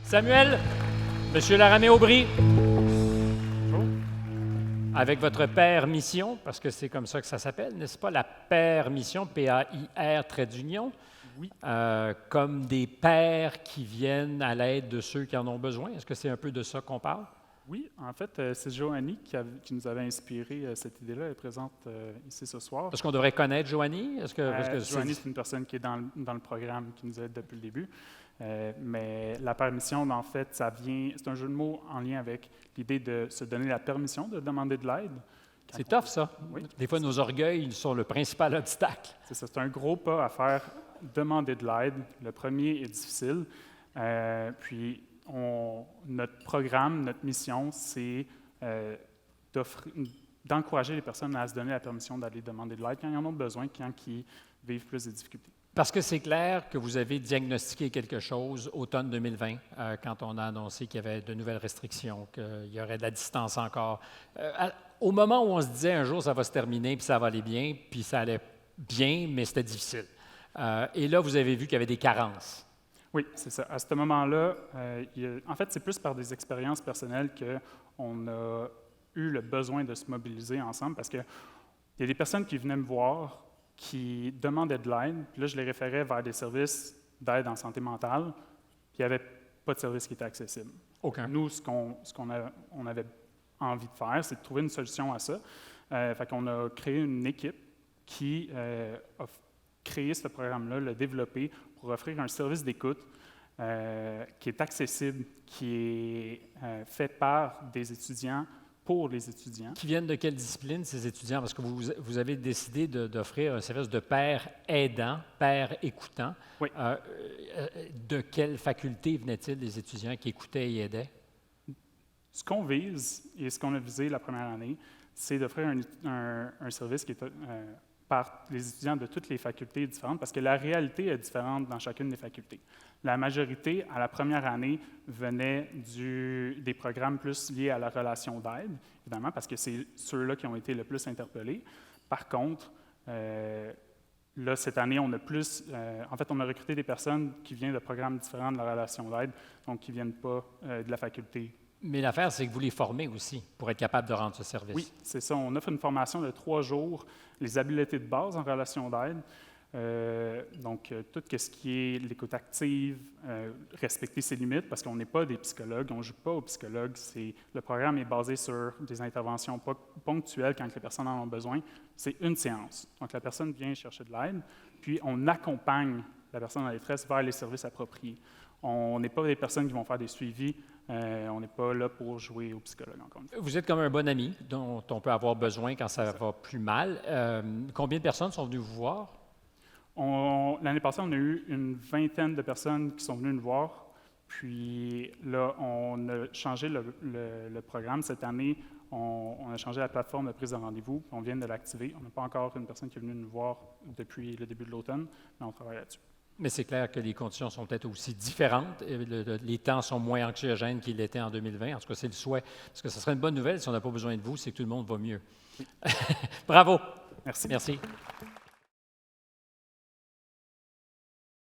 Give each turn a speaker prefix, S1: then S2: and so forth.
S1: Samuel, Monsieur Laramé-Aubry, avec votre permission, parce que c'est comme ça que ça s'appelle, n'est-ce pas, la permission, P-A-I-R, trait d'union,
S2: Oui.
S1: comme des pères qui viennent à l'aide de ceux qui en ont besoin. Est-ce que c'est un peu de ça qu'on parle?
S2: Oui, en fait, c'est Joanie qui nous avait inspiré cette idée-là. Elle est présente ici ce soir.
S1: Est-ce qu'on devrait connaître Joanie?
S2: Joanie, c'est une personne qui est dans le programme, qui nous aide depuis le début. Mais la permission, en fait, c'est un jeu de mots en lien avec l'idée de se donner la permission de demander de l'aide.
S1: C'est tough, ça.
S2: Oui.
S1: Des fois, nos orgueils sont le principal obstacle.
S2: C'est ça, c'est un gros pas à faire, demander de l'aide. Le premier est difficile. Puis, notre programme, notre mission, c'est d'encourager les personnes à se donner la permission d'aller demander de l'aide quand ils en ont besoin, quand ils vivent plus de difficultés.
S1: Parce que c'est clair que vous avez diagnostiqué quelque chose automne 2020, quand on a annoncé qu'il y avait de nouvelles restrictions, qu'il y aurait de la distance encore. Au moment où on se disait un jour ça va se terminer, puis ça va aller bien, puis ça allait bien, mais c'était difficile. Et là, vous avez vu qu'il y avait des carences.
S2: Oui, c'est ça. À ce moment-là, en fait, c'est plus par des expériences personnelles qu'on a eu le besoin de se mobiliser ensemble parce qu'il y a des personnes qui venaient me voir, qui demandaient de l'aide, puis là, je les référais vers des services d'aide en santé mentale, puis il n'y avait pas de service qui était accessible.
S1: Aucun.
S2: Nous, on avait envie de faire, c'est de trouver une solution à ça. Fait qu'on a créé une équipe qui a créé ce programme-là, l'a développé pour offrir un service d'écoute qui est accessible, qui est fait par des étudiants, pour les étudiants.
S1: Qui viennent de quelle discipline, ces étudiants? Parce que vous avez décidé d'offrir un service de père aidant, père écoutant.
S2: Oui.
S1: De quelle faculté venaient-ils, les étudiants qui écoutaient et aidaient?
S2: Ce qu'on vise, et ce qu'on a visé la première année, c'est d'offrir un service qui est par les étudiants de toutes les facultés différentes, parce que la réalité est différente dans chacune des facultés. La majorité, à la première année, venait des programmes plus liés à la relation d'aide, évidemment, parce que c'est ceux-là qui ont été le plus interpellés. Par contre, là, cette année, on a on a recruté des personnes qui viennent de programmes différents de la relation d'aide, donc qui ne viennent pas de la faculté.
S1: Mais l'affaire, c'est que vous les formez aussi pour être capable de rendre ce service.
S2: Oui, c'est ça. On offre une formation de 3 jours, les habiletés de base en relation d'aide. Donc, tout ce qui est l'écoute active, respecter ses limites, parce qu'on n'est pas des psychologues, on ne joue pas aux psychologues. Le programme est basé sur des interventions ponctuelles quand les personnes en ont besoin. C'est une séance. Donc, la personne vient chercher de l'aide, puis on accompagne la personne en détresse vers les services appropriés. On n'est pas des personnes qui vont faire des suivis. On n'est pas là pour jouer au psychologue, encore une fois.
S1: Vous êtes comme un bon ami dont on peut avoir besoin quand ça va plus mal. Combien de personnes sont venues vous voir?
S2: L'année passée, on a eu une vingtaine de personnes qui sont venues nous voir. Puis là, on a changé le programme. Cette année, on a changé la plateforme de prise de rendez-vous. On vient de l'activer. On n'a pas encore une personne qui est venue nous voir depuis le début de l'automne, mais on travaille là-dessus.
S1: Mais c'est clair que les conditions sont peut-être aussi différentes. Les temps sont moins anxiogènes qu'ils l'étaient en 2020. En tout cas, c'est le souhait. Parce que ce serait une bonne nouvelle si on n'a pas besoin de vous, c'est que tout le monde va mieux. Bravo.
S2: Merci.
S1: Merci.